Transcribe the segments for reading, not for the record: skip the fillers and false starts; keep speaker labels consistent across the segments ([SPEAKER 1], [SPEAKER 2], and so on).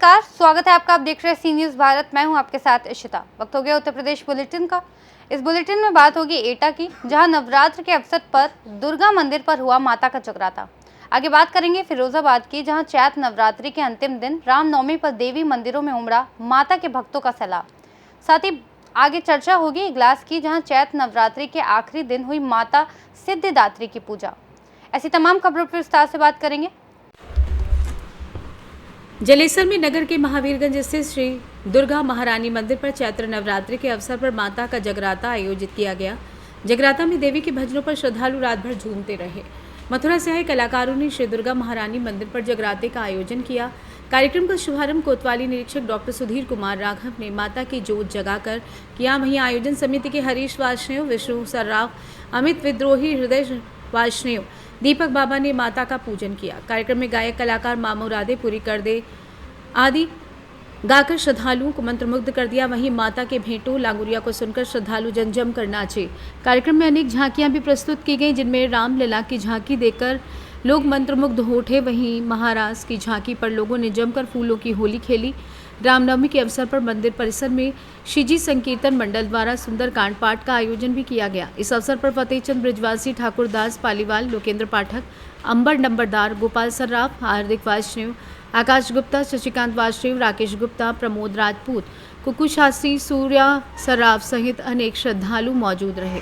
[SPEAKER 1] नमस्कार, स्वागत है आपका। आप देख रहे हैं सी न्यूज़ भारत। मैं हूं आपके साथ इशिता। वक्त हो गया उत्तर प्रदेश बुलेटिन का। इस बुलेटिन में बात होगी एटा की, जहां नवरात्र के अवसर पर दुर्गा मंदिर पर हुआ माता का जगराता। आगे बात करेंगे फिरोजाबाद की, जहां चैत नवरात्रि के अंतिम दिन रामनवमी पर देवी मंदिरों में उमड़ा माता के भक्तों का सैलाब। साथ ही आगे चर्चा होगी इगलास की, जहाँ चैत नवरात्रि के आखिरी दिन हुई माता सिद्धिदात्री की पूजा। ऐसी तमाम खबरों पर विस्तार से बात करेंगे।
[SPEAKER 2] जलेसर में नगर के महावीरगंज स्थित श्री दुर्गा महारानी मंदिर पर चैत्र नवरात्रि के अवसर पर माता का जगराता आयोजित किया गया। जगराता में देवी के भजनों पर श्रद्धालु रात भर झूमते रहे। मथुरा से आए कलाकारों ने श्री दुर्गा महारानी मंदिर पर जगराते का आयोजन किया। कार्यक्रम का शुभारंभ कोतवाली निरीक्षक डॉक्टर सुधीर कुमार राघव ने माता की जोत जगाकर किया। वहीं आयोजन समिति के हरीश वार्ष्णेय, विष्णु सर्राफ, अमित विद्रोही, हृदय वार्ष्णेय, दीपक बाबा ने माता का पूजन किया। कार्यक्रम में गायक कलाकार मामू राधे पूरी कर दे आदि गाकर श्रद्धालुओं को मंत्रमुग्ध कर दिया। वहीं माता के भेंटों लांगुरिया को सुनकर श्रद्धालु जमजम कर नाचे। कार्यक्रम में अनेक झांकियां भी प्रस्तुत की गईं, जिनमें रामलला की झांकी देखकर लोग मंत्रमुग्ध हो उठे। वहीं महाराज की झांकी पर लोगों ने जमकर फूलों की होली खेली। रामनवमी के अवसर पर मंदिर परिसर में श्रीजी संकीर्तन मंडल द्वारा सुंदर कांड पाठ का आयोजन भी किया गया। इस अवसर पर फतेहचंद ब्रिजवासी, ठाकुरदास पालीवाल, लोकेंद्र पाठक, अंबर नंबरदार, गोपाल सर्राफ, हार्दिक वार्ष्णेय, आकाश गुप्ता, शशिकांत वार्ष्णेय, राकेश गुप्ता, प्रमोद राजपूत, कुकू शास्त्री, सूर्या सर्राफ सहित अनेक श्रद्धालु मौजूद रहे।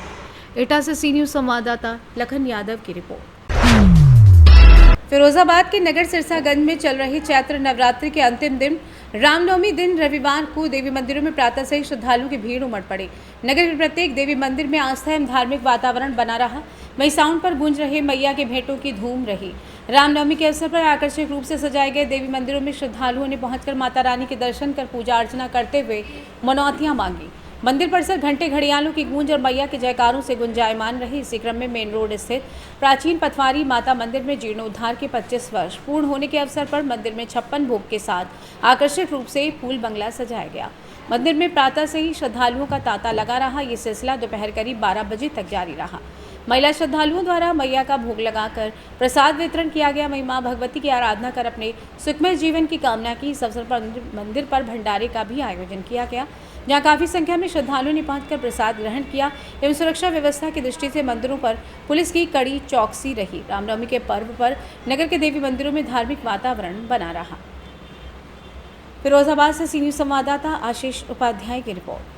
[SPEAKER 2] एटा से सी न्यूज़ संवाददाता लखन यादव की रिपोर्ट। फिरोजाबाद के नगर सिरसागंज में चल रही चैत्र नवरात्रि के अंतिम दिन रामनवमी दिन रविवार को देवी मंदिरों में प्रातः से ही श्रद्धालुओं की भीड़ उमड़ पड़ी। नगर के प्रत्येक देवी मंदिर में आस्था एवं धार्मिक वातावरण बना रहा। वहीं साउंड पर गूंज रहे मैया के भेंटों की धूम रही। रामनवमी के अवसर पर आकर्षक रूप से सजाए गए देवी मंदिरों में श्रद्धालुओं ने पहुंचकर माता रानी के दर्शन कर पूजा अर्चना करते हुए मनौतियां मांगी। मंदिर परिसर घंटे घड़ियालों की गूंज और मैया के जयकारों से गुंजायमान रही। इसी क्रम में मेन रोड स्थित प्राचीन पथवारी माता मंदिर में जीर्णोद्धार के 25 वर्ष पूर्ण होने के अवसर पर मंदिर में 56 भोग के साथ आकर्षक रूप से फूल बंगला सजाया गया। मंदिर में प्रातः से ही श्रद्धालुओं का तांता लगा रहा। ये सिलसिला दोपहर करीब 12 बजे तक जारी रहा। महिला श्रद्धालुओं द्वारा मैया का भोग लगाकर प्रसाद वितरण किया गया। वहीं मां भगवती की आराधना कर अपने सुखमय जीवन की कामना की। इस अवसर पर मंदिर पर भंडारे का भी आयोजन किया गया, जहां काफी संख्या में श्रद्धालुओं ने पहुंचकर प्रसाद ग्रहण किया। एवं सुरक्षा व्यवस्था की दृष्टि से मंदिरों पर पुलिस की कड़ी चौकसी रही। रामनवमी के पर्व पर नगर के देवी मंदिरों में धार्मिक वातावरण बना रहा। फिरोजाबाद से सी न्यूज़ संवाददाता आशीष उपाध्याय की रिपोर्ट।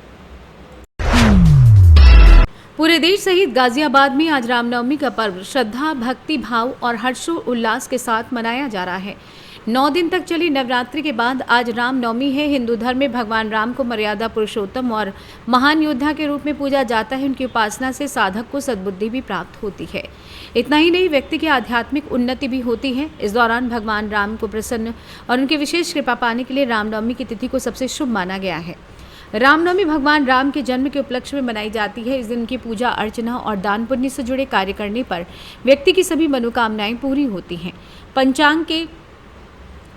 [SPEAKER 2] पूरे देश सहित गाजियाबाद में आज रामनवमी का पर्व श्रद्धा, भक्ति भाव और हर्षोल्लास के साथ मनाया जा रहा है। 9 दिन तक चली नवरात्रि के बाद आज रामनवमी है। हिंदू धर्म में भगवान राम को मर्यादा पुरुषोत्तम और महान योद्धा के रूप में पूजा जाता है। उनकी उपासना से साधक को सद्बुद्धि भी प्राप्त होती है। इतना ही नहीं, व्यक्ति की आध्यात्मिक उन्नति भी होती है। इस दौरान भगवान राम को प्रसन्न और उनकी विशेष कृपा पाने के लिए रामनवमी की तिथि को सबसे शुभ माना गया है। रामनवमी भगवान राम के जन्म के उपलक्ष्य में मनाई जाती है। इस दिन की पूजा अर्चना और दान पुण्य से जुड़े कार्य करने पर व्यक्ति की सभी मनोकामनाएं पूरी होती हैं। पंचांग के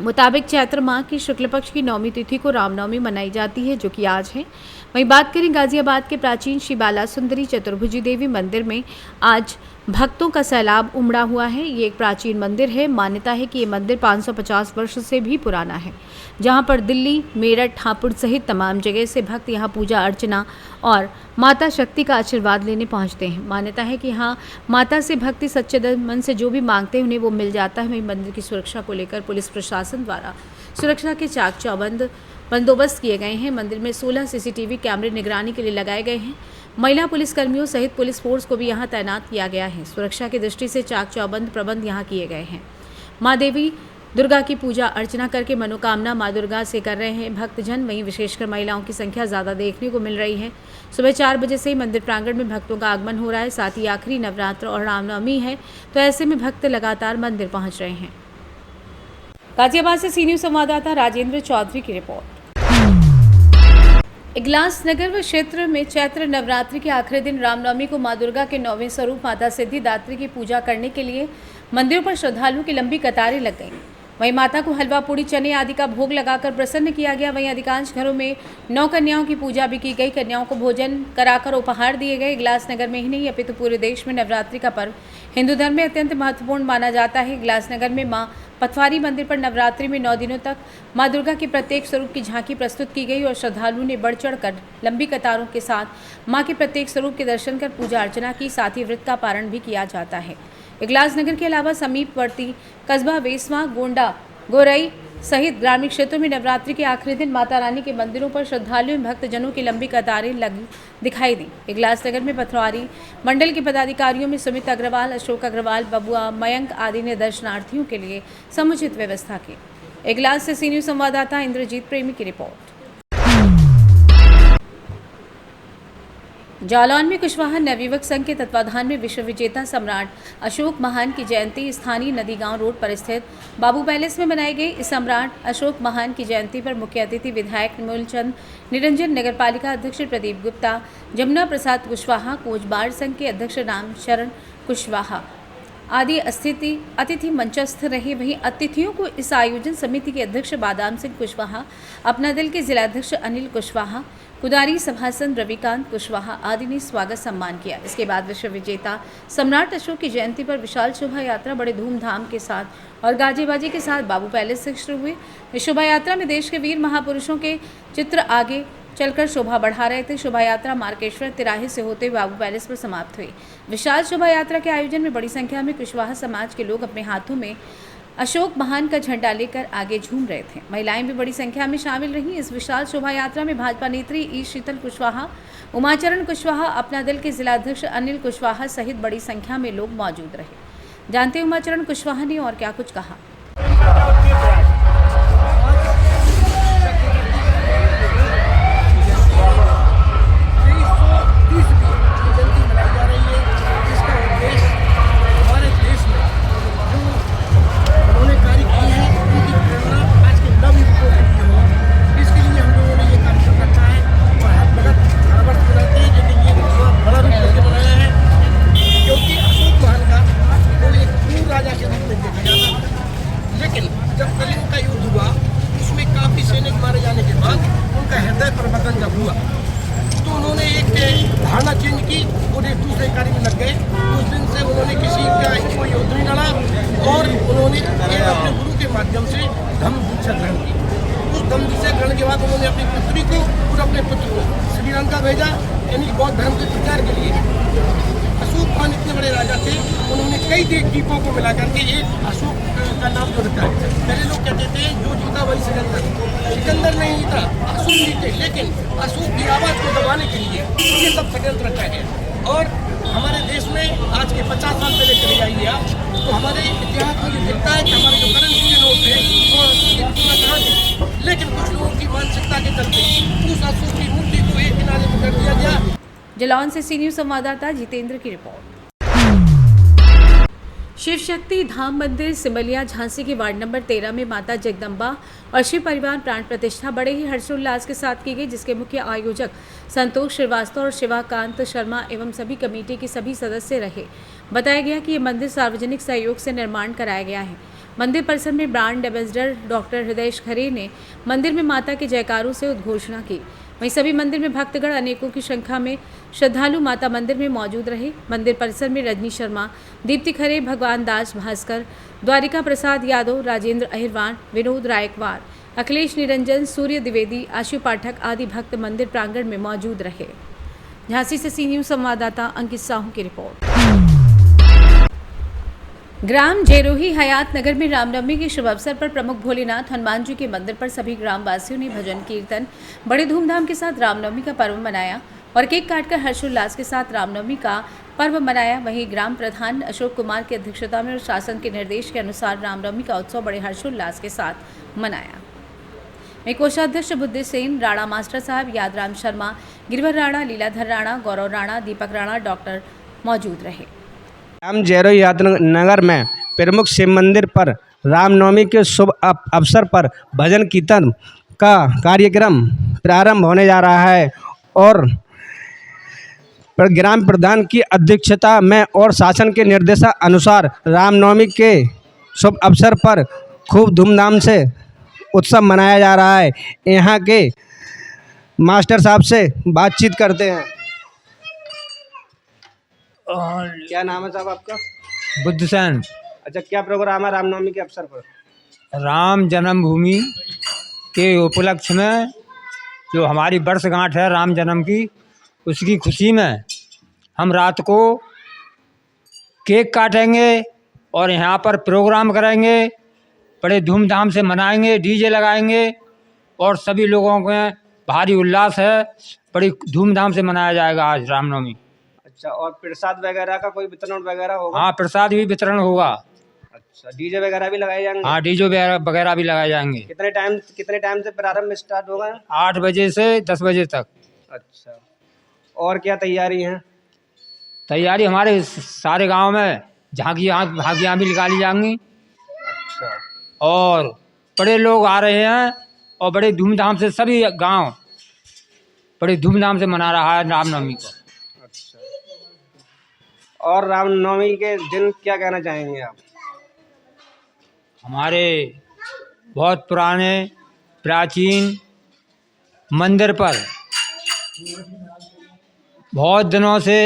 [SPEAKER 2] मुताबिक चैत्र माह की शुक्ल पक्ष की 9वीं तिथि को रामनवमी मनाई जाती है, जो कि आज है। वहीं बात करें गाजियाबाद के प्राचीन श्री बाला सुंदरी चतुर्भुजी देवी मंदिर में आज भक्तों का सैलाब उमड़ा हुआ है। ये एक प्राचीन मंदिर है। मान्यता है कि ये मंदिर 550 वर्ष से भी पुराना है, जहां पर दिल्ली, मेरठ, हापुड़ सहित तमाम जगह से भक्त यहां पूजा अर्चना और माता शक्ति का आशीर्वाद लेने पहुंचते हैं। मान्यता है कि यहाँ माता से भक्ति सच्चे मन से जो भी मांगते हैं उन्हें वो मिल जाता है। वहीं मंदिर की सुरक्षा को लेकर पुलिस प्रशासन द्वारा सुरक्षा के चाक चौबंद बंदोबस्त किए गए हैं। मंदिर में 16 CCTV कैमरे निगरानी के लिए लगाए गए हैं। महिला पुलिसकर्मियों सहित पुलिस फोर्स को भी यहां तैनात किया गया है। सुरक्षा की दृष्टि से चाक चौबंद प्रबंध यहां किए गए हैं। मां देवी दुर्गा की पूजा अर्चना करके मनोकामना मां दुर्गा से कर रहे हैं भक्तजन। वहीं विशेषकर महिलाओं की संख्या ज़्यादा देखने को मिल रही है। सुबह 4 बजे से ही मंदिर प्रांगण में भक्तों का आगमन हो रहा है। साथ ही आखिरी नवरात्र और रामनवमी है, तो ऐसे में भक्त लगातार मंदिर पहुँच रहे हैं। गाजियाबाद से सी न्यूज़ संवाददाता राजेंद्र चौधरी की रिपोर्ट। इगलास नगर व क्षेत्र में चैत्र नवरात्रि के आखिरी दिन रामनवमी को मां दुर्गा के 9वें स्वरूप माता सिद्धिदात्री की पूजा करने के लिए मंदिरों पर श्रद्धालुओं की लंबी कतारें लग गईं। वहीं माता को हलवा पूड़ी चने आदि का भोग लगाकर प्रसन्न किया गया। वहीं अधिकांश घरों में 9 कन्याओं की पूजा भी की गई। कन्याओं को भोजन कराकर उपहार दिए गए। इगलास नगर में ही नहीं अपितु पूरे देश में नवरात्रि का पर्व हिंदू धर्म में अत्यंत महत्वपूर्ण माना जाता है। इगलास नगर में मां पथवारी मंदिर पर नवरात्रि में 9 दिनों तक मां दुर्गा के प्रत्येक स्वरूप की झांकी प्रस्तुत की गई और श्रद्धालुओं ने बढ़ चढ़ कर लंबी कतारों के साथ मां के प्रत्येक स्वरूप के दर्शन कर पूजा अर्चना की, साथ ही व्रत का पारण भी किया जाता है। इगलास नगर के अलावा समीपवर्ती कस्बा वेसवा, गोंडा, गोरई सहित ग्रामीण क्षेत्रों में नवरात्रि के आखिरी दिन माता रानी के मंदिरों पर श्रद्धालुओं एवं भक्तजनों की लंबी कतारें लगी दिखाई दी। इगलास नगर में पथवारी मंडल के पदाधिकारियों में सुमित अग्रवाल, अशोक अग्रवाल, बबुआ, मयंक आदि ने दर्शनार्थियों के लिए समुचित व्यवस्था की। इगलास से सी न्यूज़ संवाददाता इंद्रजीत प्रेमी की रिपोर्ट। जालौन में कुशवाहा नवयुवक संघ के तत्वाधान में विश्व विजेता सम्राट अशोक महान की जयंती स्थानीय नदी गांव रोड पर स्थित बाबू पैलेस में मनाई गई। इस सम्राट अशोक महान की जयंती पर मुख्य अतिथि विधायक मूलचंद निरंजन, नगरपालिका अध्यक्ष प्रदीप गुप्ता, जमुना प्रसाद कुशवाहा, कोचबार संघ के अध्यक्ष राम शरण कुशवाहा आदि अतिथि मंचस्थ रहे। वहीं अतिथियों को इस आयोजन समिति के अध्यक्ष बादाम सिंह कुशवाहा, अपना दल के जिलाध्यक्ष अनिल कुशवाहा, कुदारी सभासद रविकांत कुशवाहा आदि ने स्वागत सम्मान किया। इसके बाद विश्व विजेता सम्राट अशोक की जयंती पर विशाल शोभा यात्रा बड़े धूमधाम के साथ और गाजे-बाजे के साथ बाबू पैलेस से शुरू हुई। इस शोभा यात्रा में देश के वीर महापुरुषों के चित्र आगे चलकर शोभा बढ़ा रहे थे। शोभा यात्रा मार्केश्वर तिराहे से होते हुए बाबू पैलेस पर समाप्त हुई। विशाल शोभा यात्रा के आयोजन में बड़ी संख्या में कुशवाहा समाज के लोग अपने हाथों में अशोक महान का झंडा लेकर आगे झूम रहे थे। महिलाएं भी बड़ी संख्या में शामिल रहीं। इस विशाल शोभा यात्रा में भाजपा नेत्री ई शीतल कुशवाहा, उमाचरण कुशवाहा, अपना दल के जिलाध्यक्ष अनिल कुशवाहा सहित बड़ी संख्या में लोग मौजूद रहे। जानते हैं उमाचरण कुशवाहा ने और क्या कुछ कहा।
[SPEAKER 3] लेकिन जब कलिंग का युद्ध हुआ उसमें काफ़ी सैनिक मारे जाने के बाद उनका हृदय परिवर्तन जब हुआ तो उन्होंने एक धारणा चेंज की और एक दूसरे कार्य में लग गए। उस दिन से उन्होंने किसी का कोई युद्ध नहीं लड़ा और उन्होंने एक अपने गुरु के माध्यम से धम्म दीक्षा ग्रहण की। उस धम्म दीक्षा ग्रहण के बाद उन्होंने अपनी पुत्री को और अपने पुत्र को श्रीलंका भेजा, यानी बौद्ध धर्म के प्रचार के लिए। अशोक खान इतने बड़े राजा थे, उन्होंने कई द्वीपों को मिला करके एक अशोक का नाम जो रखा है। पहले लोग कहते थे जो जीता वही सिकंदर, सिकंदर नहीं जीता, अशोक जीते। लेकिन अशोक की आवाज़ को दबाने के लिए ये सब षड्यंत्र रखा गया। और हमारे देश में आज के 50 साल पहले चले जाइए आप तो हमारे इतिहास में ये दिखता है कि हमारे जो करेंसी के नोट थे वो कहाँ थे। लेकिन कुछ लोगों की मानसिकता के चलते उस अशोक की मूर्ति को एक किनारे पर कर दिया गया।
[SPEAKER 2] जालौन से सी न्यूज़ संवाददाता जितेंद्र की रिपोर्ट। शिव शक्ति धाम मंदिर सिमलिया झांसी के वार्ड नंबर 13 में माता जगदम्बा और शिव परिवार प्राण प्रतिष्ठा बड़े ही हर्षोल्लास के साथ की गई, जिसके मुख्य आयोजक संतोष श्रीवास्तव और शिवाकांत शर्मा एवं सभी कमेटी के सभी सदस्य रहे। बताया गया कि ये मंदिर सार्वजनिक सहयोग से निर्माण कराया गया है। मंदिर परिसर में ब्रांड एम्बेसडर डॉक्टर हृदय खरे ने मंदिर में माता के जयकारों से उद्घोषणा की। वहीं सभी मंदिर में भक्तगण अनेकों की संख्या में श्रद्धालु माता मंदिर में मौजूद रहे। मंदिर परिसर में रजनी शर्मा, दीप्ति खरे, भगवान दास भास्कर, द्वारिका प्रसाद यादव, राजेंद्र अहिरवार, विनोद रायकवार, अखिलेश निरंजन, सूर्य द्विवेदी, आशु पाठक आदि भक्त मंदिर प्रांगण में मौजूद रहे। झांसी से सी न्यूज़ संवाददाता अंकित साहू की रिपोर्ट। ग्राम जेरोही हयात नगर में रामनवमी के शुभ अवसर पर प्रमुख भोलेनाथ हनुमान जी के मंदिर पर सभी ग्रामवासियों ने भजन कीर्तन बड़े धूमधाम के साथ रामनवमी का पर्व मनाया और केक काटकर हर्षोल्लास के साथ रामनवमी का पर्व मनाया। वहीं ग्राम प्रधान अशोक कुमार की अध्यक्षता में और शासन के निर्देश के अनुसार रामनवमी का उत्सव बड़े हर्षोल्लास के साथ मनाया। में कोषाध्यक्ष बुद्धि सेन, राणा मास्टर साहब, यादराम शर्मा, गिरवर राणा, लीलाधर राणा, गौरव राणा, दीपक राणा, डॉक्टर मौजूद रहे।
[SPEAKER 4] ग्राम जेरोही हयात नगर में प्रमुख शिव मंदिर पर रामनवमी के शुभ अवसर पर भजन कीर्तन का कार्यक्रम प्रारंभ होने जा रहा है और ग्राम प्रधान की अध्यक्षता में और शासन के निर्देशानुसार रामनवमी के शुभ अवसर पर खूब धूमधाम से उत्सव मनाया जा रहा है। यहाँ के मास्टर साहब से बातचीत करते हैं। क्या नाम है साहब आपका?
[SPEAKER 5] बुद्धसेन।
[SPEAKER 4] अच्छा, क्या प्रोग्राम है रामनवमी के अवसर पर?
[SPEAKER 5] राम जन्मभूमि के उपलक्ष्य में जो हमारी वर्षगांठ है राम जन्म की, उसकी खुशी में हम रात को केक काटेंगे और यहाँ पर प्रोग्राम करेंगे, बड़े धूमधाम से मनाएंगे, डीजे लगाएंगे और सभी लोगों के भारी उल्लास है। बड़ी धूमधाम से मनाया जाएगा आज रामनवमी।
[SPEAKER 4] अच्छा, और प्रसाद वगैरह का कोई वितरण वगैरह होगा?
[SPEAKER 5] हाँ, प्रसाद भी वितरण होगा।
[SPEAKER 4] अच्छा, डीजे वगैरह भी लगाए जाएंगे?
[SPEAKER 5] हाँ, डीजे वगैरह भी लगाए जाएंगे।
[SPEAKER 4] कितने टाइम से प्रारंभ स्टार्ट होगा?
[SPEAKER 5] 8 बजे से 10 बजे तक।
[SPEAKER 4] अच्छा, और क्या तैयारी है?
[SPEAKER 5] तैयारी हमारे सारे गांव में झांकियाँ भी निकाली जाएंगी
[SPEAKER 4] अच्छा,
[SPEAKER 5] और बड़े लोग आ रहे हैं और बड़े धूमधाम से सभी गांव बड़े धूमधाम से मना रहा है रामनवमी को।
[SPEAKER 4] अच्छा, और रामनवमी के दिन क्या कहना चाहेंगे आप?
[SPEAKER 5] हमारे बहुत पुराने प्राचीन मंदिर पर बहुत दिनों से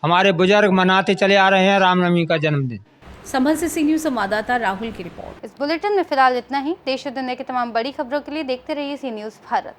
[SPEAKER 5] हमारे बुजुर्ग मनाते चले आ रहे हैं रामनवमी का जन्मदिन।
[SPEAKER 2] संभल से सी न्यूज़ संवाददाता राहुल की रिपोर्ट।
[SPEAKER 1] इस बुलेटिन में फिलहाल इतना ही। देश और दुनिया की तमाम बड़ी खबरों के लिए देखते रहिए सी न्यूज़ भारत।